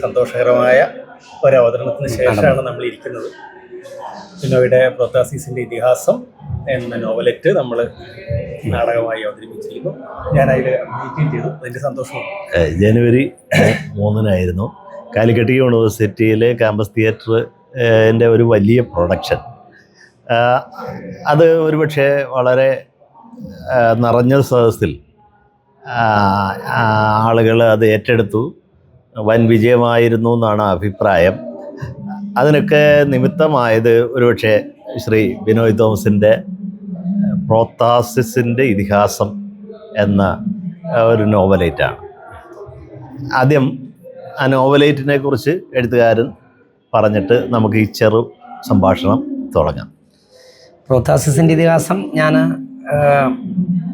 സന്തോഷകരമായ ഒരു അവതരണത്തിന് ശേഷമാണ് നമ്മൾ ഇരിക്കുന്നത്. ബിനോയുടെ പ്രോത്താസിസിൻ്റെ ഇതിഹാസം എന്ന നോവലറ്റ് നമ്മൾ നാടകമായി അവതരിപ്പിച്ചിരിക്കുന്നു. ഞാൻ അതിൽ അഭിനയിക്കുകയും ചെയ്തു. അതിൻ്റെ സന്തോഷമാണ്. ജനുവരി 3 കാലിക്കറ്റ് യൂണിവേഴ്സിറ്റിയിലെ ക്യാമ്പസ് തിയേറ്ററിൻ്റെ ഒരു വലിയ പ്രൊഡക്ഷൻ. അത് ഒരുപക്ഷെ വളരെ നിറഞ്ഞ സദസ്സിൽ ആളുകൾ അത് ഏറ്റെടുത്തു. വൻ വിജയമായിരുന്നു എന്നാണ് അഭിപ്രായം. അതിനൊക്കെ നിമിത്തമായത് ഒരുപക്ഷെ ശ്രീ ബിനോയ് തോമസിൻ്റെ പ്രോത്താസിസിൻ്റെ ഇതിഹാസം എന്ന ഒരു നോവലേറ്റാണ്. ആദ്യം ആ നോവലേറ്റിനെ കുറിച്ച് എഴുത്തുകാരൻ പറഞ്ഞിട്ട് നമുക്ക് ഈ ചെറു സംഭാഷണം തുടങ്ങാം. പ്രോത്താസിസിൻ്റെ ഇതിഹാസം ഞാൻ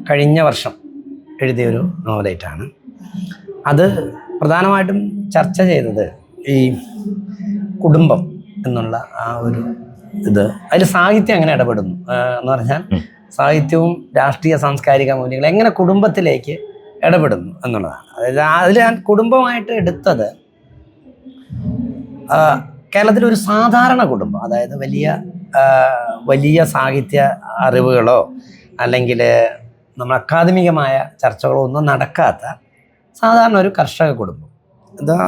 കഴിഞ്ഞ വർഷം എഴുതിയൊരു നോവലേറ്റാണ്. അത് പ്രധാനമായിട്ടും ചർച്ച ചെയ്തത് ഈ കുടുംബം എന്നുള്ള ആ ഒരു ഇത്. അതിൽ സാഹിത്യം എങ്ങനെ ഇടപെടുന്നു എന്ന് പറഞ്ഞാൽ സാഹിത്യവും രാഷ്ട്രീയ സാംസ്കാരിക മൂല്യങ്ങൾ എങ്ങനെ കുടുംബത്തിലേക്ക് ഇടപെടുന്നു എന്നുള്ളതാണ്. അതായത് അതിൽ ഞാൻ കുടുംബമായിട്ട് എടുത്തത് കേരളത്തിലൊരു സാധാരണ കുടുംബം, അതായത് വലിയ സാഹിത്യ അറിവുകളോ അല്ലെങ്കിൽ നമ്മൾ അക്കാദമികമായ ചർച്ചകളോ ഒന്നും നടക്കാത്ത സാധാരണ ഒരു കർഷക കുടുംബം.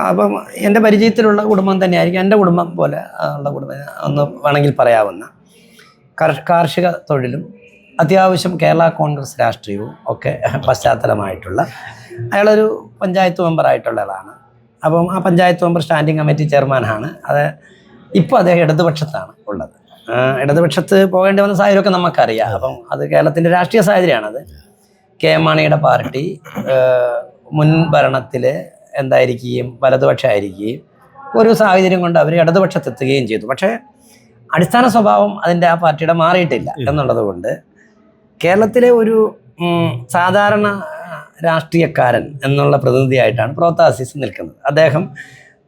അപ്പം എൻ്റെ പരിചയത്തിലുള്ള കുടുംബം തന്നെയായിരിക്കും എൻ്റെ കുടുംബം പോലെ ഉള്ള കുടുംബം ഒന്ന് വേണമെങ്കിൽ പറയാവുന്ന കാർഷിക തൊഴിലും അത്യാവശ്യം കേരള കോൺഗ്രസ് രാഷ്ട്രീയവും ഒക്കെ പശ്ചാത്തലമായിട്ടുള്ള അയാളൊരു പഞ്ചായത്ത് മെമ്പറായിട്ടുള്ള ആളാണ്. അപ്പം ആ പഞ്ചായത്ത് മെമ്പർ സ്റ്റാൻഡിംഗ് കമ്മിറ്റി ചെയർമാനാണ്. അത് ഇപ്പോൾ അദ്ദേഹം ഇടതുപക്ഷത്താണ് ഉള്ളത്. ഇടതുപക്ഷത്ത് പോകേണ്ടി വന്ന സാഹചര്യമൊക്കെ നമുക്കറിയാം. അപ്പം അത് കേരളത്തിൻ്റെ രാഷ്ട്രീയ സാഹചര്യമാണത്. കെ എം മാണിയുടെ പാർട്ടി മുൻ ഭരണത്തിൽ എന്തായിരിക്കുകയും വലതുപക്ഷമായിരിക്കുകയും ഒരു സാഹചര്യം കൊണ്ട് അവർ ഇടതുപക്ഷത്തെത്തുകയും ചെയ്തു. പക്ഷേ അടിസ്ഥാന സ്വഭാവം അതിൻ്റെ ആ പാർട്ടിയുടെ മാറിയിട്ടില്ല എന്നുള്ളത് കൊണ്ട് കേരളത്തിലെ ഒരു സാധാരണ രാഷ്ട്രീയക്കാരൻ എന്നുള്ള പ്രതിനിധിയായിട്ടാണ് പ്രോത്താസിസ് നിൽക്കുന്നത്. അദ്ദേഹം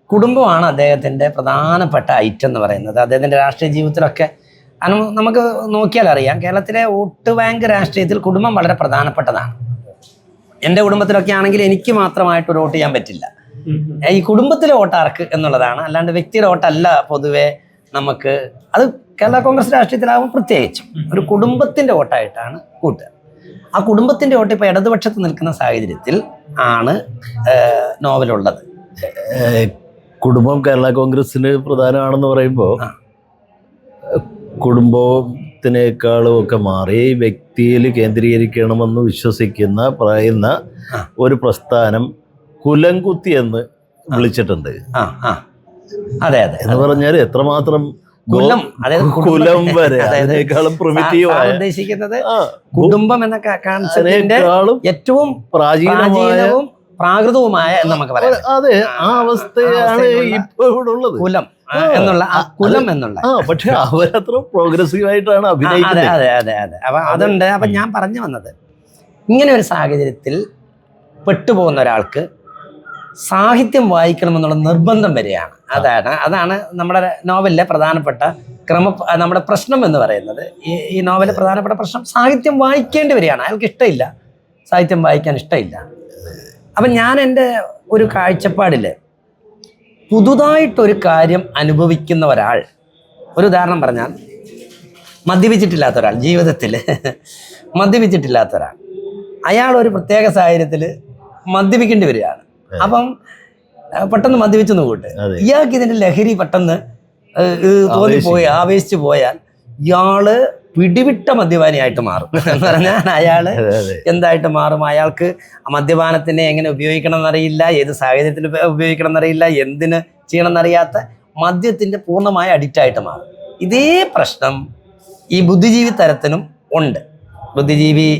കുടുംബമാണ് അദ്ദേഹത്തിൻ്റെ പ്രധാനപ്പെട്ട ഐറ്റം എന്ന് പറയുന്നത്. അദ്ദേഹത്തിൻ്റെ രാഷ്ട്രീയ ജീവിതത്തിലൊക്കെ നമുക്ക് നോക്കിയാൽ അറിയാം, കേരളത്തിലെ വോട്ട് ബാങ്ക് രാഷ്ട്രീയത്തിൽ കുടുംബം വളരെ പ്രധാനപ്പെട്ടതാണ്. എൻ്റെ കുടുംബത്തിലൊക്കെ ആണെങ്കിൽ എനിക്ക് മാത്രമായിട്ട് ഒരു വോട്ട് ചെയ്യാൻ പറ്റില്ല. ഈ കുടുംബത്തിലെ വോട്ടാർക്ക് എന്നുള്ളതാണ്, അല്ലാണ്ട് വ്യക്തിയുടെ വോട്ടല്ല പൊതുവെ നമുക്ക്. അത് കേരള കോൺഗ്രസ് രാഷ്ട്രീയത്തിലാകുമ്പോൾ പ്രത്യേകിച്ചും ഒരു കുടുംബത്തിൻ്റെ വോട്ടായിട്ടാണ് കൂട്ടുക. ആ കുടുംബത്തിൻ്റെ വോട്ട് ഇപ്പോൾ ഇടതുപക്ഷത്ത് നിൽക്കുന്ന സാഹചര്യത്തിൽ ആണ് നോവലുള്ളത്. കുടുംബം കേരള കോൺഗ്രസിന് പ്രധാനമാണെന്ന് പറയുമ്പോൾ കുടുംബത്തിനേക്കാളും ഒക്കെ മാറി വ്യക്തിയിൽ കേന്ദ്രീകരിക്കണമെന്ന് പറയുന്ന ഒരു പ്രസ്ഥാനം കുലംകുത്തി എന്ന് വിളിച്ചിട്ടുണ്ട്. അതെ അതെ എന്ന് പറഞ്ഞാൽ എത്രമാത്രം കുലം, അതായത് കുലം വരെ അതിനേക്കാളും പ്രിമിറ്റീവായ ഉദ്ദേശിക്കുന്നത് കുടുംബം എന്ന കൺസെപ്റ്റിന്റെ ഏറ്റവും പ്രാചീനവും പ്രാകൃതവുമായ എന്ന് നമുക്ക് പറയാം. അതെ, ആ അവസ്ഥയാണ് ഇപ്പോൾ ഇവിടെ ഉള്ളത്. കുലം എന്നുള്ള കുലം എന്നുള്ള പക്ഷെ അവരത്ര പ്രോഗ്രസീവ് ആയിട്ടാണ് അഭിനയിക്കുന്നത്. അതെ അതെ അതെ അപ്പൊ അതുണ്ട്. അപ്പൊ ഞാൻ പറഞ്ഞു വന്നത്, ഇങ്ങനെ ഒരു സാഹചര്യത്തിൽ പെട്ടുപോകുന്ന ഒരാൾക്ക് സാഹിത്യം വായിക്കണമെന്നുള്ള നിർബന്ധം വരികയാണ്. അതാണ് നമ്മുടെ നോവലിലെ പ്രധാനപ്പെട്ട നമ്മുടെ പ്രശ്നം എന്ന് പറയുന്നത്. ഈ നോവലിലെ പ്രധാനപ്പെട്ട പ്രശ്നം സാഹിത്യം വായിക്കേണ്ടി വരികയാണ്. അയാൾക്ക് ഇഷ്ടമില്ല, സാഹിത്യം വായിക്കാൻ ഇഷ്ടമില്ല. അപ്പം ഞാൻ എൻ്റെ ഒരു കാഴ്ചപ്പാടിൽ പുതുതായിട്ടൊരു കാര്യം അനുഭവിക്കുന്ന ഒരാൾ, ഒരു ഉദാഹരണം പറഞ്ഞാൽ മദ്യപിച്ചിട്ടില്ലാത്ത ഒരാൾ, ജീവിതത്തിൽ മദ്യപിച്ചിട്ടില്ലാത്ത ഒരാൾ, അയാൾ ഒരു പ്രത്യേക സാഹചര്യത്തിൽ മദ്യപിക്കേണ്ടി വരികയാണ്. അപ്പം പെട്ടെന്ന് മദ്യപിച്ചെന്ന് കൂട്ട്, ഇയാൾക്ക് ഇതിൻ്റെ ലഹരി പെട്ടെന്ന് തോന്നിപ്പോയി ആവേശിച്ചു പോയാൽ ഇയാള് പിടിവിട്ട മദ്യപാനിയായിട്ട് മാറും. എന്ന് പറഞ്ഞാൽ അയാൾ എന്തായിട്ട് മാറും? അയാൾക്ക് മദ്യപാനത്തിനെ എങ്ങനെ ഉപയോഗിക്കണം എന്നറിയില്ല, ഏത് സാഹചര്യത്തിൽ ഉപയോഗിക്കണം എന്നറിയില്ല, എന്തിന് ചെയ്യണം എന്നറിയാത്ത മദ്യത്തിൻ്റെ പൂർണ്ണമായ അഡിക്റ്റായിട്ട് മാറും. ഇതേ പ്രശ്നം ഈ ബുദ്ധിജീവി തരത്തിനും ഉണ്ട്. ബുദ്ധിജീവി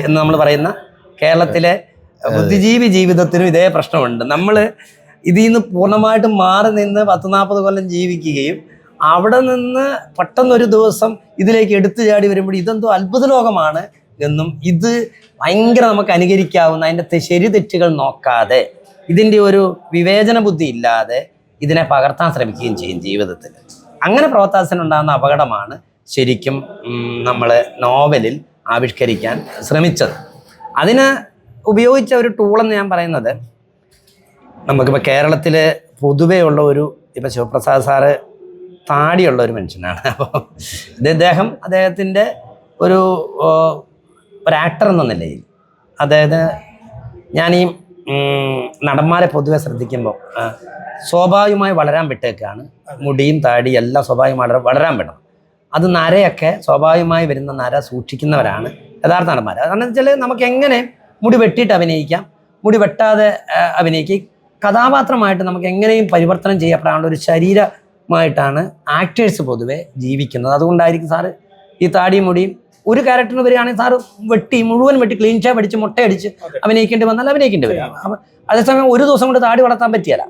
എന്ന് നമ്മൾ പറയുന്ന കേരളത്തിലെ ബുദ്ധിജീവി ജീവിതത്തിനും ഇതേ പ്രശ്നമുണ്ട്. നമ്മൾ ഇതിൽ നിന്ന് പൂർണ്ണമായിട്ടും മാറി നിന്ന് 10-40 കൊല്ലം ജീവിക്കുകയും അവിടെ നിന്ന് പെട്ടെന്നൊരു ദിവസം ഇതിലേക്ക് എടുത്തു ചാടി വരുമ്പോൾ ഇതെന്തോ അത്ഭുത ലോകമാണ് എന്നും ഇത് ഭയങ്കര നമുക്ക് അനുകരിക്കാവുന്ന, അതിൻ്റെ ശരി തെറ്റുകൾ നോക്കാതെ ഇതിൻ്റെ ഒരു വിവേചന ബുദ്ധി ഇല്ലാതെ ഇതിനെ പകർത്താൻ ശ്രമിക്കുകയും ചെയ്യും ജീവിതത്തിൽ. അങ്ങനെ പ്രോത്സാഹനമുണ്ടാകുന്ന അപകടമാണ് ശരിക്കും നമ്മൾ നോവലിൽ ആവിഷ്കരിക്കാൻ ശ്രമിച്ചത്. അതിന് ഉപയോഗിച്ച ഒരു ടൂളെന്ന് ഞാൻ പറയുന്നത്, നമുക്കിപ്പോൾ കേരളത്തിൽ പൊതുവേ ഉള്ള ഒരു ഇപ്പം ശിവപ്രസാദ് സാറ് താടിയുള്ള ഒരു മനുഷ്യനാണ്. അപ്പോൾ അദ്ദേഹത്തിൻ്റെ ഒരു ആക്ടർ എന്ന നിലയിൽ അതായത് ഞാൻ ഈ നടന്മാരെ പൊതുവെ ശ്രദ്ധിക്കുമ്പോൾ സ്വാഭാവികമായി വളരാൻ വിട്ടേക്കാണ്. മുടിയും താടിയും എല്ലാം സ്വാഭാവികമായി വളരാൻ വിടണം. അത് നരയൊക്കെ സ്വാഭാവികമായി വരുന്ന നര സൂക്ഷിക്കുന്നവരാണ് യഥാർത്ഥ നടന്മാർ. കാരണം വെച്ചാൽ നമുക്ക് എങ്ങനെ മുടി വെട്ടിയിട്ട് അഭിനയിക്കാം, മുടി വെട്ടാതെ അഭിനയിക്കാം. കഥാപാത്രമായിട്ട് നമുക്ക് എങ്ങനെയും പരിവർത്തനം ചെയ്യപ്പെടാനുള്ള ഒരു ശരീരമായിട്ടാണ് ആക്ടേഴ്സ് പൊതുവെ ജീവിക്കുന്നത്. അതുകൊണ്ടായിരിക്കും സാറ് ഈ താടിയും മുടിയും ഒരു ക്യാരക്ടറിന് വരികയാണെങ്കിൽ സാറ് മുഴുവൻ വെട്ടി ക്ലീൻ ഷേവ് അടിച്ച് മുട്ടയടിച്ച് അഭിനയിക്കേണ്ടി വന്നാൽ അഭിനയിക്കേണ്ടി വരിക. അപ്പം അതേസമയം ഒരു ദിവസം കൊണ്ട് താടി വളർത്താൻ പറ്റിയല്ല,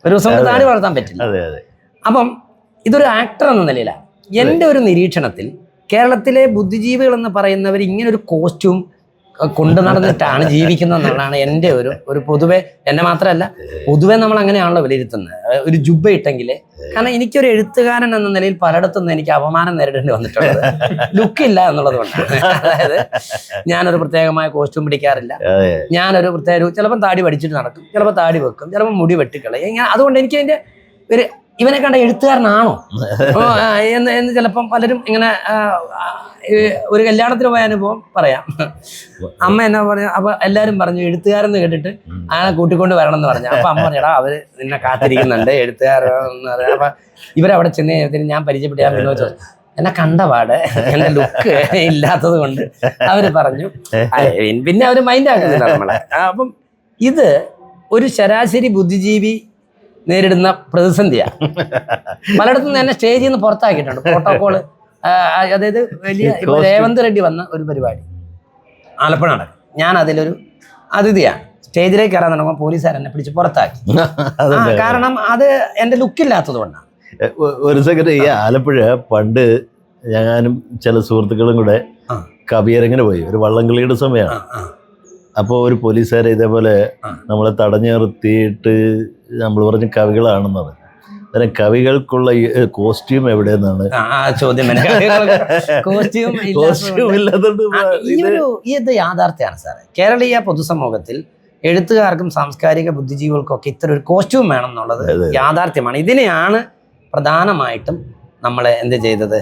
ഒരു ദിവസം കൊണ്ട് താടി വളർത്താൻ പറ്റില്ല. അപ്പം ഇതൊരു ആക്ടർ എന്ന നിലയിലാണ് എൻ്റെ ഒരു നിരീക്ഷണത്തിൽ കേരളത്തിലെ ബുദ്ധിജീവികൾ എന്ന് പറയുന്നവർ ഇങ്ങനെ ഒരു കോസ്റ്റ്യൂം കൊണ്ടു നടന്നിട്ടാണ് ജീവിക്കുന്നത് എന്നുള്ളതാണ് എൻ്റെ ഒരു പൊതുവെ, എന്നെ മാത്രമല്ല പൊതുവെ നമ്മൾ അങ്ങനെയാണല്ലോ വിലയിരുത്തുന്നത്. ഒരു ജുബ്ബ ഇട്ടെങ്കിൽ, കാരണം എനിക്കൊരു എഴുത്തുകാരൻ എന്ന നിലയിൽ പലയിടത്തുനിന്ന് എനിക്ക് അപമാനം നേരിടേണ്ടി വന്നിട്ടുള്ളത് ലുക്കില്ല എന്നുള്ളത് കൊണ്ടാണ്. അതായത് ഞാനൊരു പ്രത്യേകമായ കോസ്റ്റ്യൂം പിടിക്കാറില്ല, ഞാനൊരു പ്രത്യേക ചിലപ്പോൾ താടി പഠിച്ചിട്ട് നടക്കും, ചിലപ്പോൾ താടി വെക്കും, ചിലപ്പോൾ മുടി വെട്ടിക്കളയും. അതുകൊണ്ട് എനിക്ക് അതിൻ്റെ ഒരു ഇവനെ കണ്ട എഴുത്തുകാരനാണോ എന്ന് ചിലപ്പം പലരും ഇങ്ങനെ ഒരു കല്യാണത്തിന് പോയ അനുഭവം പറയാം. അമ്മ എന്നാ പറഞ്ഞു, അപ്പൊ എല്ലാരും പറഞ്ഞു എഴുത്തുകാരെന്ന് കേട്ടിട്ട് അയാളെ കൂട്ടിക്കൊണ്ട് വരണം എന്ന് പറഞ്ഞു. അപ്പൊ അമ്മ പറഞ്ഞടാ അവര് നിന്നെ കാത്തിരിക്കുന്നുണ്ട് എഴുത്തുകാരെന്ന് പറയാം. അപ്പൊ ഇവരവിടെ ചെന്ന് കഴിഞ്ഞാൽ ഞാൻ പരിചയപ്പെട്ട് ഞാൻ പിന്നെ ചോദിച്ചു, എന്നെ കണ്ടപാട് എന്റെ ലുക്ക് ഇല്ലാത്തത് കൊണ്ട് അവര് പറഞ്ഞു, പിന്നെ അവര് മൈൻഡ് ആക്കുന്നില്ല നമ്മളെ. അപ്പം ഇത് ഒരു ശരാശരി ബുദ്ധിജീവി നേരിടുന്ന പ്രതിസന്ധിയാണ്. പലയിടത്തും തന്നെ സ്റ്റേജിൽ നിന്ന് പുറത്താക്കിയിട്ടുണ്ട് പ്രോട്ടോകോള്. അതായത് വലിയ ഇപ്പൊ രേവന്ത് റെഡ്ഡി വന്ന ഒരു പരിപാടി ആലപ്പുഴ നടക്കും, ഞാൻ അതിലൊരു അതിഥിയാണ്. സ്റ്റേജിലേക്ക് കയറാൻ തുടങ്ങുമ്പോൾ പോലീസുകാർ എന്നെ പിടിച്ച് പുറത്താക്കി. കാരണം അത് എൻ്റെ ലുക്കില്ലാത്തത് കൊണ്ടാണ്. ഒരു സെക്കൻഡ്, ഈ ആലപ്പുഴ പണ്ട് ഞാനും ചില സുഹൃത്തുക്കളും കൂടെ കവിയരങ്ങിന് പോയി, ഒരു വള്ളംകളിയുടെ സമയമാണ്. അപ്പോൾ ഒരു പോലീസുകാരെ ഇതേപോലെ നമ്മളെ തടഞ്ഞു നിർത്തിയിട്ട് നമ്മൾ പറഞ്ഞ കവികളാണെന്നത്. അന്നേരം കവികൾക്കുള്ള കോസ്റ്റ്യൂം എവിടെയെന്നാണ് ചോദ്യം. ഇത് യാഥാർത്ഥ്യമാണ് സാറേ. കേരളീയ പൊതുസമൂഹത്തിൽ എഴുത്തുകാർക്കും സാംസ്കാരിക ബുദ്ധിജീവികൾക്കും ഒക്കെ ഇത്തരം ഒരു കോസ്റ്റ്യൂം വേണം എന്നുള്ളത് യാഥാർത്ഥ്യമാണ്. ഇതിനെയാണ് പ്രധാനമായിട്ടും നമ്മൾ എന്ത് ചെയ്തത്,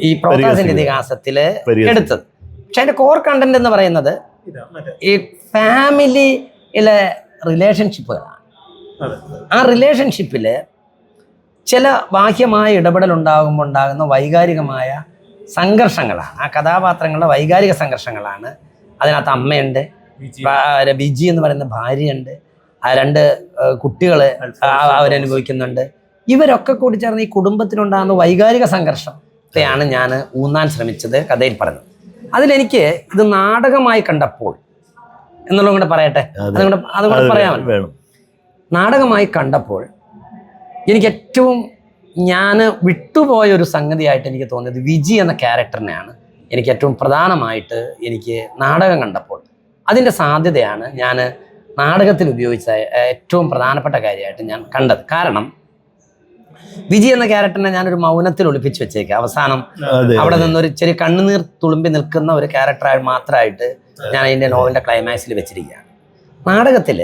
ഈ പ്രോത്താസിന്റെ ഇതിഹാസത്തില് എടുത്തത്. പക്ഷെ അതിന്റെ കോർ കണ്ടന്റ് എന്ന് പറയുന്നത് ഈ ഫാമിലിയിലെ റിലേഷൻഷിപ്പുകളാണ്. ആ റിലേഷൻഷിപ്പില് ചില ബാഹ്യമായ ഇടപെടൽ ഉണ്ടാകുമ്പോൾ ഉണ്ടാകുന്ന വൈകാരികമായ സംഘർഷങ്ങളാണ്. ആ കഥാപാത്രങ്ങളുടെ വൈകാരിക സംഘർഷങ്ങളാണ്. അതിനകത്ത് അമ്മയുണ്ട്, ബിജി എന്ന് പറയുന്ന ഭാര്യയുണ്ട്, ആ 2 കുട്ടികൾ അവരനുഭവിക്കുന്നുണ്ട്. ഇവരൊക്കെ കൂടി ചേർന്ന് ഈ കുടുംബത്തിനുണ്ടാകുന്ന വൈകാരിക സംഘർഷത്തെയാണ് ഞാൻ ഊന്നാൻ ശ്രമിച്ചത് കഥയിൽ പറഞ്ഞത്. അതിലെനിക്ക് ഇത് നാടകമായി കണ്ടപ്പോൾ എന്നുള്ളത് കൂടെ പറയട്ടെ, അതുകൂടെ പറയാമല്ലോ. നാടകമായി കണ്ടപ്പോൾ എനിക്ക് ഏറ്റവും ഞാൻ വിട്ടുപോയ ഒരു സംഗതിയായിട്ട് എനിക്ക് തോന്നിയത് വിജി എന്ന ക്യാരക്ടറിനെയാണ്. എനിക്ക് ഏറ്റവും പ്രധാനമായിട്ട് എനിക്ക് നാടകം കണ്ടപ്പോൾ അതിൻ്റെ സാധ്യതയാണ് ഞാൻ നാടകത്തിൽ ഉപയോഗിച്ച ഏറ്റവും പ്രധാനപ്പെട്ട കാര്യമായിട്ട് ഞാൻ കണ്ടത്. കാരണം വിജി എന്ന ക്യാരക്ടറിനെ ഞാനൊരു മൗനത്തിൽ ഒളിപ്പിച്ച് വെച്ചേക്കാം. അവസാനം അവിടെ നിന്നൊരു ചെറിയ കണ്ണുനീർ തുളുമ്പി നിൽക്കുന്ന ഒരു ക്യാരക്ടറായി മാത്രമായിട്ട് ഞാൻ അതിൻ്റെ നോവലിൻ്റെ ക്ലൈമാക്സിൽ വെച്ചിരിക്കുകയാണ്. നാടകത്തിൽ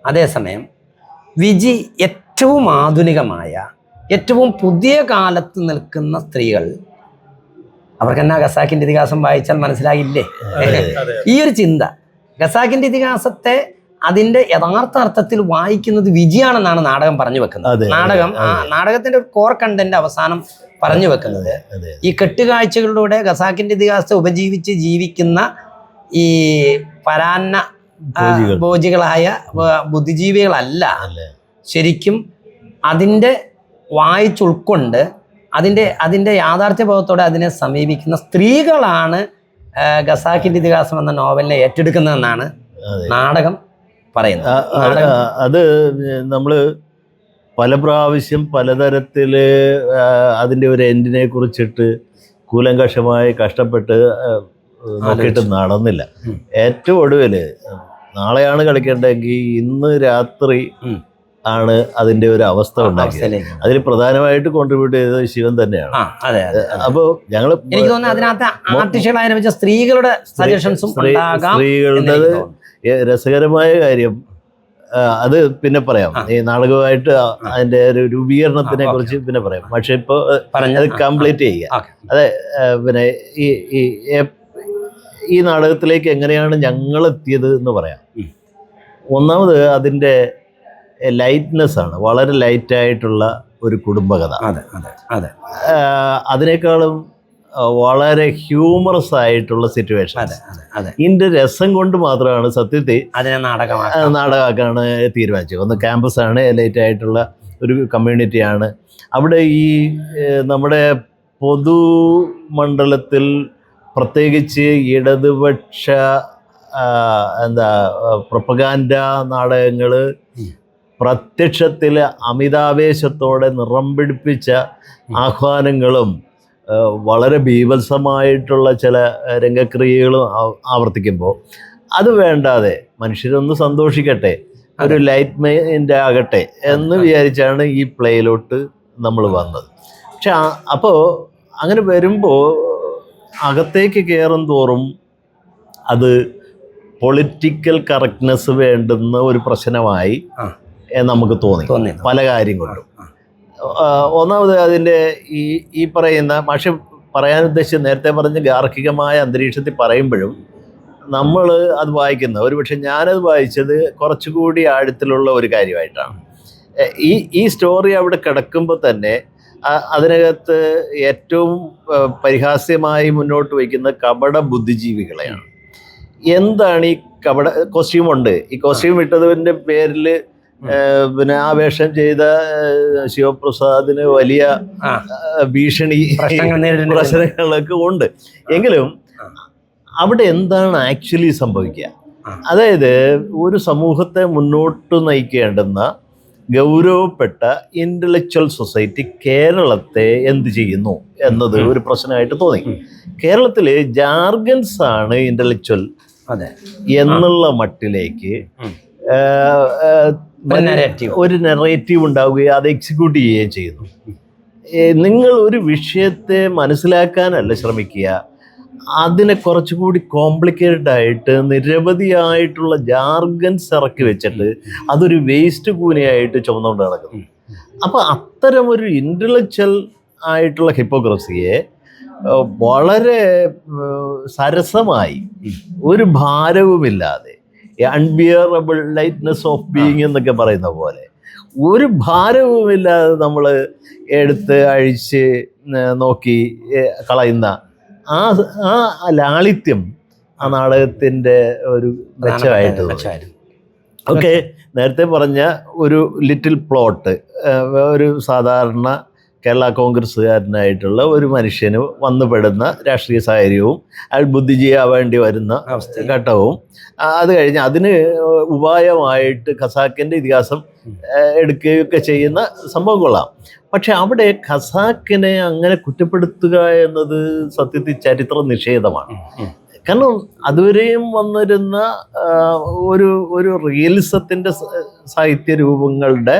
അതേസമയം വിജി ഏറ്റവും ആധുനികമായ ഏറ്റവും പുതിയ കാലത്ത് നിൽക്കുന്ന സ്ത്രീകൾ, അവർക്ക് എന്നാ ഖസാക്കിൻ്റെ ഇതിഹാസം വായിച്ചാൽ മനസ്സിലാകില്ലേ ഈ ഒരു ചിന്ത. ഖസാക്കിൻ്റെ ഇതിഹാസത്തെ അതിന്റെ യഥാർത്ഥ അർത്ഥത്തിൽ വായിക്കുന്നത് വിജയാണെന്നാണ് നാടകം പറഞ്ഞു വെക്കുന്നത്. നാടകത്തിന്റെ ഒരു കോർ കണ്ടന്റ് അവസാനം പറഞ്ഞു വെക്കുന്നത് ഈ കെട്ടുകാഴ്ചകളിലൂടെ ഖസാക്കിന്റെ ഇതിഹാസത്തെ ഉപജീവിച്ച് ജീവിക്കുന്ന ഈ പരാന്ന ഭോജികളായ ബുദ്ധിജീവികളല്ല, ശരിക്കും അതിൻ്റെ വായിച്ചുൾക്കൊണ്ട് അതിൻ്റെ യാഥാർത്ഥ്യബോധത്തോടെ അതിനെ സമീപിക്കുന്ന സ്ത്രീകളാണ് ഖസാക്കിന്റെ ഇതിഹാസം എന്ന നോവലിനെ ഏറ്റെടുക്കുന്നതെന്നാണ് നാടകം പറയുന്നത്. അത് നമ്മൾ പല പ്രാവശ്യം പലതരത്തിൽ അതിൻ്റെ ഒരു എൻഡിനെ കുറിച്ചിട്ട് കൂലങ്കഷമായി കഷ്ടപ്പെട്ട് നോക്കിയിട്ട് നടന്നില്ല. ഏറ്റവും ഒടുവിൽ നാളെയാണ് കളിക്കേണ്ടതെങ്കിൽ ഇന്ന് രാത്രി ആണ് അതിന്റെ ഒരു അവസ്ഥ ഉണ്ടാക്കിയത്. അതിൽ പ്രധാനമായിട്ട് കോൺട്രിബ്യൂട്ട് ചെയ്തത് ശിവൻ തന്നെയാണ്. അപ്പോൾ ഞങ്ങൾ എനിക്ക് തോന്നുന്നു അതിനകത്ത് ആർട്ടിഫിഷ്യൽ സ്ത്രീകളുടെ സജഷൻസും സ്ത്രീകളുടെ രസകരമായ കാര്യം അത് പിന്നെ പറയാം. ഈ നാടകമായിട്ട് അതിന്റെ ഒരു രൂപീകരണത്തിനെ കുറിച്ച് പിന്നെ പറയാം. പക്ഷെ ഇപ്പൊ അത് കംപ്ലീറ്റ് ചെയ്യുക. അതെ, പിന്നെ ഈ നാടകത്തിലേക്ക് എങ്ങനെയാണ് ഞങ്ങൾ എത്തിയത് എന്ന് പറയാം. ഒന്നാമത് അതിന്റെ ലൈറ്റ്നെസ് ആണ്. വളരെ ലൈറ്റായിട്ടുള്ള ഒരു കുടുംബകഥ. അതിനേക്കാളും വളരെ ഹ്യൂമറസ് ആയിട്ടുള്ള സിറ്റുവേഷൻ. ഇതിന്റെ രസം കൊണ്ട് മാത്രമാണ് സത്യത്തിൽ നാടകമാക്കാണ് തീരുമാനിച്ചത്. ഒന്ന് ക്യാമ്പസാണ്, ലൈറ്റ് ആയിട്ടുള്ള ഒരു കമ്മ്യൂണിറ്റിയാണ്. അവിടെ ഈ നമ്മുടെ പൊതുമണ്ഡലത്തിൽ പ്രത്യേകിച്ച് ഇടതുപക്ഷ പ്രൊപ്പഗാൻഡ നാടകങ്ങൾ പ്രത്യക്ഷത്തിൽ അമിതാവേശത്തോടെ നിറം പിടിപ്പിച്ച ആഹ്വാനങ്ങളും വളരെ ബീഭത്സമായിട്ടുള്ള ചില രംഗക്രിയകളും ആവർത്തിക്കുമ്പോൾ അത് വേണ്ടാതെ മനുഷ്യരൊന്ന് സന്തോഷിക്കട്ടെ, ഒരു ലൈറ്റ് മൈൻഡ് ആകട്ടെ എന്ന് വിചാരിച്ചാണ് ഈ പ്ലേയിലോട്ട് നമ്മൾ വന്നത്. പക്ഷെ അപ്പോൾ അങ്ങനെ വരുമ്പോൾ അകത്തേക്ക് കയറും തോറും അത് പൊളിറ്റിക്കൽ കറക്റ്റ്നെസ് വേണ്ടുന്ന ഒരു പ്രശ്നമായി നമുക്ക് തോന്നി പല കാര്യം കൊണ്ടും. ഒന്നാമത് അതിൻ്റെ ഈ പറയുന്ന പക്ഷെ പറയാൻ ഉദ്ദേശിച്ച് നേരത്തെ പറഞ്ഞ ഗാർഹികമായ അന്തരീക്ഷത്തിൽ പറയുമ്പോഴും നമ്മൾ അത് വായിക്കുന്ന പക്ഷെ ഞാനത് വായിച്ചത് കുറച്ചുകൂടി ആഴത്തിലുള്ള ഒരു കാര്യമായിട്ടാണ്. ഈ സ്റ്റോറി അവിടെ കിടക്കുമ്പോൾ തന്നെ അതിനകത്ത് ഏറ്റവും പരിഹാസ്യമായി മുന്നോട്ട് വയ്ക്കുന്ന കപട ബുദ്ധിജീവികളെയാണ്. എന്താണ് ഈ കോസ്റ്റ്യൂമുണ്ട്, ഈ കോസ്റ്റ്യൂം ഇട്ടതിൻ്റെ പേരിൽ പിന്നെ ആ വേഷം ചെയ്ത ശിവപ്രസാദിന് വലിയ ഭീഷണി പ്രശ്നങ്ങളൊക്കെ ഉണ്ട്. എങ്കിലും അവിടെ എന്താണ് ആക്ച്വലി സംഭവിക്കുക? അതായത് ഒരു സമൂഹത്തെ മുന്നോട്ട് നയിക്കേണ്ടുന്ന ഗൗരവപ്പെട്ട ഇന്റലക്ച്വൽ സൊസൈറ്റി കേരളത്തെ എന്ത് ചെയ്യുന്നു എന്നത് ഒരു പ്രശ്നമായിട്ട് തോന്നി. കേരളത്തിൽ ജാർഗൻസ് ആണ് ഇന്റലക്ച്വൽ എന്നുള്ള മട്ടിലേക്ക് ഒരു നെറേറ്റീവ് ഉണ്ടാവുകയും അത് എക്സിക്യൂട്ട് ചെയ്യുകയും ചെയ്യുന്നു. നിങ്ങൾ ഒരു വിഷയത്തെ മനസ്സിലാക്കാനല്ല ശ്രമിക്കുക, അതിനെ കുറച്ചുകൂടി കോംപ്ലിക്കേറ്റഡ് ആയിട്ട് നിരവധിയായിട്ടുള്ള ജാർഗൻസ് ഇറക്കി വെച്ചിട്ട് അതൊരു വേസ്റ്റ് കൂനയായിട്ട് ചുമന്നുകൊണ്ട് നടക്കുന്നു. അപ്പോൾ അത്തരമൊരു ഇൻ്റലക്ച്വൽ ആയിട്ടുള്ള ഹിപ്പോക്രസിയെ വളരെ സരസമായി ഒരു ഭാരവുമില്ലാതെ അൺബിയറബിൾ ലൈറ്റ്നെസ് ഓഫ് ബീയിങ് എന്നൊക്കെ പറയുന്ന പോലെ ഒരു ഭാരവുമില്ലാതെ നമ്മൾ എടുത്ത് അഴിച്ച് നോക്കി കളയുന്ന ആ ലാളിത്യം ആ നാടകത്തിൻ്റെ ഒരു മെച്ചമായിട്ട്. ഓക്കെ, നേരത്തെ പറഞ്ഞ ഒരു ലിറ്റിൽ പ്ലോട്ട്, ഒരു സാധാരണ കേരള കോൺഗ്രസ്സുകാരനായിട്ടുള്ള ഒരു മനുഷ്യന് വന്നുപെടുന്ന രാഷ്ട്രീയ സാഹചര്യവും അയാൾ ബുദ്ധിജീവിയാവേണ്ടി വരുന്ന ഘട്ടവും, അത് കഴിഞ്ഞ് അതിന് ഉപായമായിട്ട് ഖസാക്കിൻ്റെ ഇതിഹാസം എടുക്കുകയൊക്കെ ചെയ്യുന്ന സംഭവം കൊള്ളാം. പക്ഷെ അവിടെ ഖസാക്കിനെ അങ്ങനെ കുറ്റപ്പെടുത്തുക എന്നത് സത്യത്തിൽ ചരിത്ര നിഷേധമാണ്. കാരണം അതുവരെയും വന്നിരുന്ന ഒരു റിയലിസത്തിൻ്റെ സാഹിത്യ രൂപങ്ങളുടെ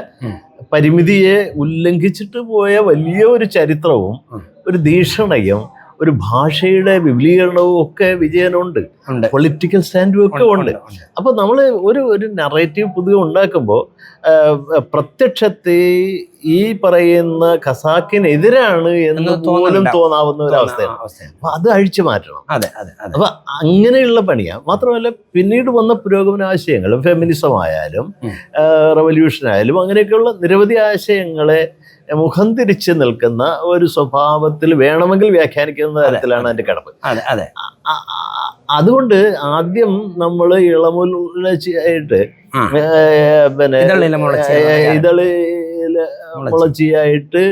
പരിമിതിയെ ഉല്ലംഘിച്ചിട്ട് പോയ വലിയ ഒരു ചരിത്രവും ഒരു ധീഷണയും ഒരു ഭാഷയുടെ വിപുലീകരണവും ഒക്കെ വിജയനുണ്ട്, പൊളിറ്റിക്കൽ സ്റ്റാൻഡും ഒക്കെ ഉണ്ട്. അപ്പോൾ നമ്മൾ ഒരു നറേറ്റീവ് പുതിയ ഉണ്ടാക്കുമ്പോൾ പ്രത്യക്ഷത്തെ ഈ പറയുന്ന ഖസാക്കിനെതിരാണ് എന്ന് പോലും തോന്നാവുന്ന ഒരു അവസ്ഥയാണ്. അപ്പൊ അത് അഴിച്ചു മാറ്റണം. അപ്പൊ അങ്ങനെയുള്ള പണിയാണ്. മാത്രമല്ല പിന്നീട് വന്ന പുരോഗമന ആശയങ്ങൾ, ഫെമിനിസം ആയാലും റവല്യൂഷൻ ആയാലും അങ്ങനെയൊക്കെയുള്ള നിരവധി ആശയങ്ങളെ മുഖം തിരിച്ച് നിൽക്കുന്ന ഒരു സ്വഭാവത്തിൽ വേണമെങ്കിൽ വ്യാഖ്യാനിക്കുന്ന തരത്തിലാണ് അതിന്റെ കിടപ്പ്. അതുകൊണ്ട് ആദ്യം നമ്മൾ ഇളമുലച്ചിയായിട്ട് പിന്നെ മുളച്ചിയായിട്ട്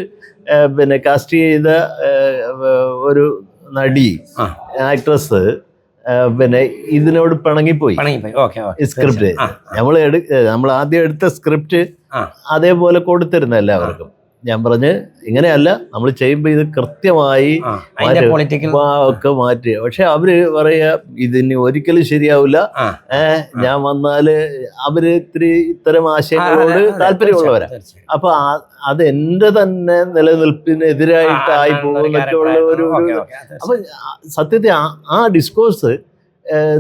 പിന്നെ കാസ്റ്റ് ചെയ്ത ഒരു നടി ആക്ട്രസ് പിന്നെ ഇതിനോട് പിണങ്ങിപ്പോയി. സ്ക്രിപ്റ്റ് നമ്മൾ ആദ്യം എടുത്ത സ്ക്രിപ്റ്റ് അതേപോലെ കൊടുത്തിരുന്ന എല്ലാവർക്കും. ഞാൻ പറഞ്ഞ് ഇങ്ങനെയല്ല, നമ്മൾ ചെയ്യുമ്പോൾ ഇത് കൃത്യമായി ഒക്കെ മാറ്റി. പക്ഷെ അവര് പറയാ ഇതിന് ഒരിക്കലും ശരിയാവില്ല, ഞാൻ വന്നാല് അവര് ഇത്തരം ആശയങ്ങളോട് താല്പര്യമുള്ളവരാ, അപ്പൊ അത് എന്റെ തന്നെ നിലനിൽപ്പിനെതിരായിട്ടായി പോകുന്നൊക്കെയുള്ള ഒരു അപ്പൊ സത്യത്തിൽ ആ ഡിസ്കോഴ്സ്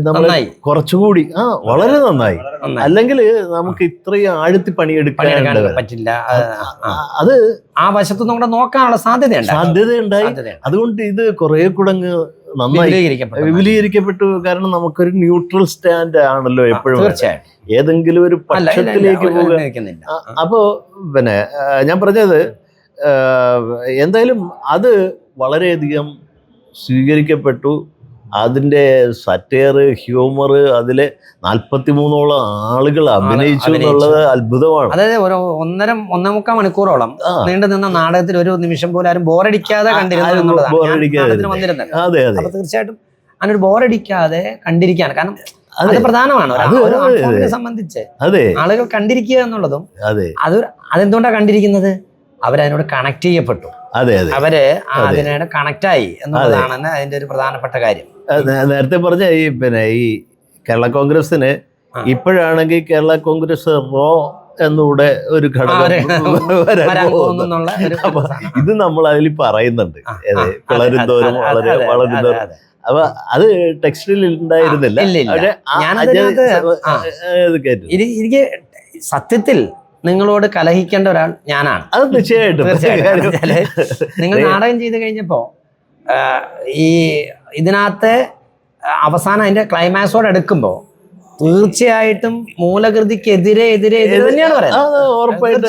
നമ്മൾ നന്നായി. കുറച്ചുകൂടി വളരെ നന്നായി. അല്ലെങ്കിൽ നമുക്ക് ഇത്രയും ആഴത്തി പണിയെടുക്കാൻ പറ്റില്ല. അത് ആ വശത്തുനിന്നും കൂടെ നോക്കാനുള്ള സാധ്യതയുണ്ടായി. അതുകൊണ്ട് ഇത് കുറെ കൂടെ നന്നായി വിപുലീകരിക്കപ്പെട്ടു. കാരണം നമുക്കൊരു ന്യൂട്രൽ സ്റ്റാൻഡ് ആണല്ലോ എപ്പോഴും, തീർച്ചയായിട്ടും ഏതെങ്കിലും ഒരു പക്ഷത്തിലേക്ക് പോകുക. അപ്പോ പിന്നെ ഞാൻ പറഞ്ഞത് എന്തായാലും അത് വളരെയധികം സ്വീകരിക്കപ്പെട്ടു. അതിൻ്റെ സറ്റയർ, ഹ്യൂമർ, അതിലെ 43ഓളം ആളുകൾ അഭിനയിച്ചു എന്നുള്ളത് അത്ഭുതമാണ്. അതായത് ഒരു 1.5 മണിക്കൂറോളം നീണ്ടു നിന്ന നാടകത്തിൽ ഒരു നിമിഷം പോലും ആരും ബോറടിക്കാതെ കണ്ടിരുന്നു. അതെ അതെ. അപ്പൊ തീർച്ചയായിട്ടും അതിനൊരു ബോറടിക്കാതെ കണ്ടിരിക്കാൻ, കാരണം അത് പ്രധാനമാണ് ഒരു സംബന്ധിച്ച്. അതെ, ആളുകൾ കണ്ടിരിക്കുക എന്നുള്ളതും അതെ. അതെന്തുകൊണ്ടാണ് കണ്ടിരിക്കുന്നത്? അവരതിനോട് കണക്ട് ചെയ്യപ്പെട്ടു. അതെ അതെ, അവര് അതിനോട് കണക്റ്റായി എന്നുള്ളതാണ് അതിന്റെ ഒരു പ്രധാനപ്പെട്ട കാര്യം. നേരത്തെ പറഞ്ഞ ഈ കേരള കോൺഗ്രസിന് ഇപ്പോഴാണെങ്കിൽ കേരള കോൺഗ്രസ് റോ എന്നൂടെ ഒരു ഘടകം ഇത് നമ്മൾ അതിൽ പറയുന്നുണ്ട്. വളരുന്തോറും വളരുന്തോറും അപ്പൊ അത് ടെക്സ്റ്റിൽ ഉണ്ടായിരുന്നില്ല. എനിക്ക് സത്യത്തിൽ നിങ്ങളോട് കലഹിക്കേണ്ട ഒരാൾ ഞാനാണ്. അത് തീർച്ചയായിട്ടും. നിങ്ങൾ നാടകം ചെയ്ത് കഴിഞ്ഞപ്പോ ഇതിനകത്തെ അവസാനം അതിന്റെ ക്ലൈമാക്സോട് എടുക്കുമ്പോ തീർച്ചയായിട്ടും മൂലകൃതിക്കെതിരെ തന്നെയാണ് പറയുന്നത്.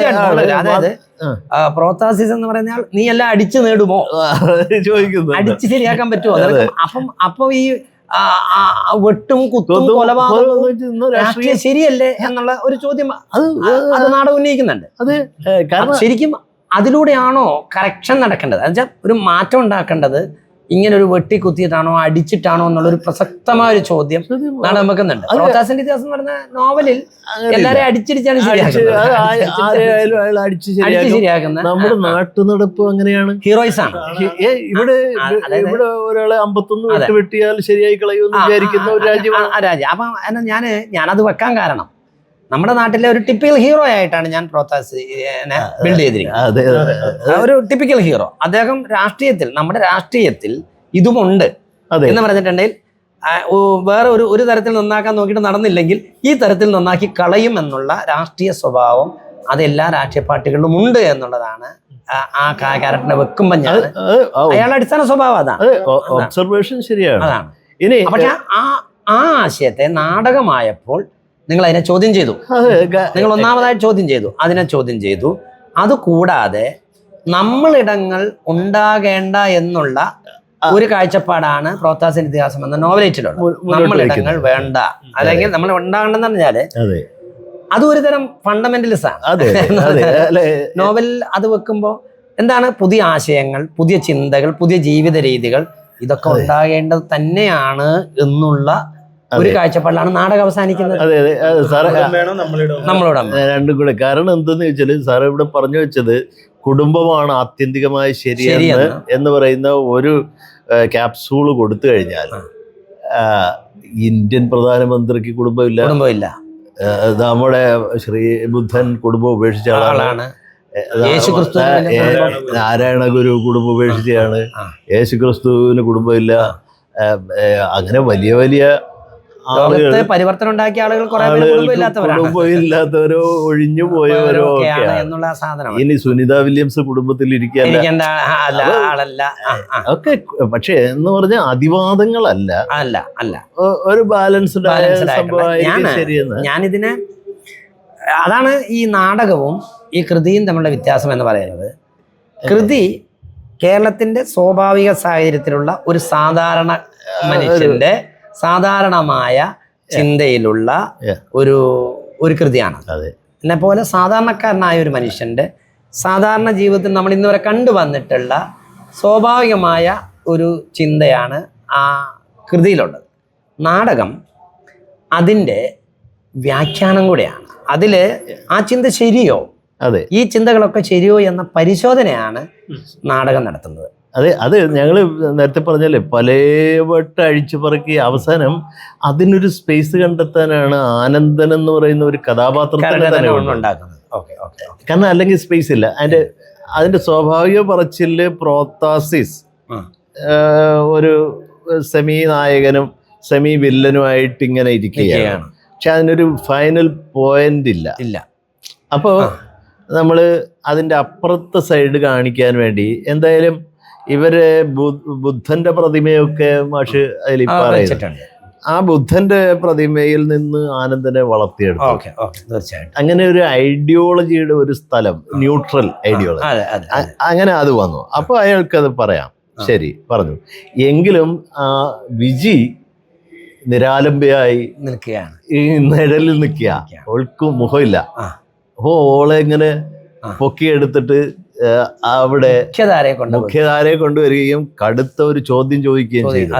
അതായത് പ്രോത്താസിസ് എന്ന് പറഞ്ഞാൽ നീ എല്ലാം അടിച്ചു നേടുമോ, ചോദിക്കുന്നു, അടിച്ച് ശരിയാക്കാൻ പറ്റുമോ? അപ്പൊ ഈ വെട്ടും കുത്തും കൊലപാതകവും രാഷ്ട്രീയം ശരിയല്ലേ എന്നുള്ള ഒരു ചോദ്യം അത് നാടകം ഉന്നയിക്കുന്നുണ്ട്. ശരിക്കും അതിലൂടെയാണോ കറക്ഷൻ നടക്കേണ്ടത്? എന്നുവെച്ചാൽ ഒരു മാറ്റം ഉണ്ടാക്കേണ്ടത് ഇങ്ങനെ ഒരു വെട്ടി കുത്തിയിട്ടാണോ അടിച്ചിട്ടാണോ എന്നുള്ളൊരു പ്രസക്തമായ ഒരു ചോദ്യം നാടകം വെക്കുന്നുണ്ട്. പ്രോത്താസിന്റെ ഇതിഹാസം എന്ന് പറഞ്ഞ നോവലിൽ എല്ലാരെയും അടിച്ചിടിച്ചാണ് ശരിയാക്കുന്നത്. നമ്മുടെ നാട്ടുനടപ്പ് അങ്ങനെയാണ്. ഹീറോയിസ് ആണ്. ഇവിടെ ഒരാളെ 51 വെട്ടിയാൽ ശരിയായി കളയുമെന്ന് വിചാരിക്കുന്ന ഒരു രാജ്യം. അപ്പൊ ഞാനത് വെക്കാൻ കാരണം നമ്മുടെ നാട്ടിലെ ഒരു ടിപ്പിക്കൽ ഹീറോ ആയിട്ടാണ് ഞാൻ പ്രോത്താസിനെ ബിൽഡ് ചെയ്തിരിക്കുന്നത്. ഒരു ടിപ്പിക്കൽ ഹീറോ. അദ്ദേഹം നമ്മുടെ രാഷ്ട്രീയത്തിൽ ഇതുമുണ്ട് എന്ന് പറഞ്ഞിട്ടുണ്ടെങ്കിൽ വേറെ ഒരു തരത്തിൽ നന്നാക്കാൻ നോക്കിയിട്ട് നടന്നില്ലെങ്കിൽ ഈ തരത്തിൽ നന്നാക്കി കളയും എന്നുള്ള രാഷ്ട്രീയ സ്വഭാവം അതെല്ലാ രാഷ്ട്രീയ പാർട്ടികളിലും ഉണ്ട് എന്നുള്ളതാണ് ആ ക്യാരക്ടറിനെ വെക്കുമ്പോൾ ഞാൻ അയാളുടെ അടിസ്ഥാന സ്വഭാവം അതാണ്. ഒബ്സർവേഷൻ ശരിയാണ്. അതാണ്. പക്ഷെ ആ ആശയത്തെ നാടകമായപ്പോൾ നിങ്ങൾ അതിനെ ചോദ്യം ചെയ്തു. നിങ്ങൾ ഒന്നാമതായി ചോദ്യം ചെയ്തു, അതിനെ ചോദ്യം ചെയ്തു. അതുകൂടാതെ നമ്മളിടങ്ങൾ ഉണ്ടാകേണ്ട എന്നുള്ള ഒരു കാഴ്ചപ്പാടാണ് പ്രോത്താസിന്റെ ഇതിഹാസം എന്ന നോവലേറ്റിലുള്ളത്. നമ്മളിടങ്ങൾ വേണ്ട, അല്ലെങ്കിൽ നമ്മൾ ഉണ്ടാകേണ്ടെന്ന് പറഞ്ഞാല് അത് ഒരു തരം ഫണ്ടമെന്റലിസം ആണ്. നോവൽ അത് വെക്കുമ്പോൾ എന്താണ് പുതിയ ആശയങ്ങൾ, പുതിയ ചിന്തകൾ, പുതിയ ജീവിത രീതികൾ ഇതൊക്കെ ഉണ്ടാകേണ്ടത് തന്നെയാണ് എന്നുള്ള ഒരു കാഴ്ചപ്പാടിലാണ് നാടകം അവസാനിക്കുന്നത്. അതെ അതെ നമ്മളോട് രണ്ടും കൂടെ. കാരണം എന്തെന്ന് ചോദിച്ചാല് സാറ് ഇവിടെ പറഞ്ഞു വെച്ചത് കുടുംബമാണ് ആത്യന്തികമായി ശരിയെന്ന് എന്ന് പറയുന്ന ഒരു ക്യാപ്സൂള് കൊടുത്തു കഴിഞ്ഞാൽ ഇന്ത്യൻ പ്രധാനമന്ത്രിക്ക് കുടുംബമില്ല. നമ്മുടെ ശ്രീ ബുദ്ധൻ കുടുംബം ഉപേക്ഷിച്ച ആളാണ്. നാരായണ ഗുരു കുടുംബം ഉപേക്ഷിച്ചതാണ്. യേശുക്രിസ്തുവിന് കുടുംബമില്ല. അങ്ങനെ വലിയ വലിയ പരിവർത്തനം ഉണ്ടാക്കിയ ആളുകൾ കുടുംബമില്ലാത്തവരോ ഒഴിഞ്ഞു പോയവരോ എന്നുള്ള സാധനം. ഇനി സുനിത വില്യംസ് കുടുംബത്തിൽ ഇരിക്കേണ്ട ഒക്കെ. പക്ഷെ എന്ന് പറഞ്ഞാൽ അതിവാദങ്ങളല്ല, ഒരു ബാലൻസ്ഡ് ആയ സംഭവമായിരിക്കും ശരിയെന്ന് ഞാനിതിനെ. അതാണ് ഈ നാടകവും ഈ കൃതിയും തമ്മിലുള്ള വ്യത്യാസം എന്ന് പറയുന്നത്. കൃതി കേരളത്തിന്റെ സ്വാഭാവിക സാഹചര്യത്തിലുള്ള ഒരു സാധാരണ മനുഷ്യന്റെ സാധാരണമായ ചിന്തയിലുള്ള ഒരു കൃതിയാണ്. എന്നെ പോലെ സാധാരണക്കാരനായ ഒരു മനുഷ്യന്റെ സാധാരണ ജീവിതത്തിൽ നമ്മൾ ഇന്നുവരെ കണ്ടുവന്നിട്ടുള്ള സ്വാഭാവികമായ ഒരു ചിന്തയാണ് ആ കൃതിയിലുള്ളത്. നാടകം അതിൻ്റെ വ്യാഖ്യാനം കൂടെയാണ്. അതിൽ ആ ചിന്ത ശരിയോ, ഈ ചിന്തകളൊക്കെ ശരിയോ എന്ന പരിശോധനയാണ് നാടകം നടത്തുന്നത്. അത് ഞങ്ങൾ നേരത്തെ പറഞ്ഞല്ലേ പലവട്ടം അഴിച്ചു പറക്കി അവസാനം അതിനൊരു സ്പേസ് കണ്ടെത്താനാണ് ആനന്ദൻ എന്ന് പറയുന്ന ഒരു കഥാപാത്രത്തെ തന്നെ ഉണ്ടാക്കുന്നത്. കാരണം അല്ലെങ്കിൽ സ്പേസ് ഇല്ല. അതിന്റെ സ്വാഭാവിക പറച്ചില് പ്രോത്താസിസ് ഒരു സെമി നായകനും സെമി വില്ലനുമായിട്ട് ഇങ്ങനെ ഇരിക്കുകയാണ്. പക്ഷെ അതിനൊരു ഫൈനൽ പോയിന്റ് ഇല്ല. അപ്പോൾ നമ്മൾ അതിൻ്റെ അപ്പുറത്തെ സൈഡ് കാണിക്കാൻ വേണ്ടി എന്തായാലും ഇവര് ബുദ്ധന്റെ പ്രതിമയൊക്കെ മാഷ് അതിൽ പറയുന്നുണ്ട്. ആ ബുദ്ധന്റെ പ്രതിമയിൽ നിന്ന് ആനന്ദനെ വളർത്തിയെടുത്തു. തീർച്ചയായിട്ടും അങ്ങനെ ഒരു ഐഡിയോളജിയുടെ ഒരു സ്ഥലം, ന്യൂട്രൽ ഐഡിയോളജി, അങ്ങനെ അത് വന്നു. അപ്പോൾ അയാൾക്കത് പറയാം, ശരി പറഞ്ഞു. എങ്കിലും വിജി നിരാലംബയായി നിൽക്കുകയാണ്, ഈ നിഴലിൽ നിൽക്കുക, അവൾക്ക് മുഖമില്ല. അപ്പോൾ ഓളെ ഇങ്ങനെ പൊക്കിയെടുത്തിട്ട് അവിടെ മുഖ്യധാരയെ കൊണ്ടുവരികയും കടുത്ത ഒരു ചോദ്യം ചോദിക്കുകയും ചെയ്തു.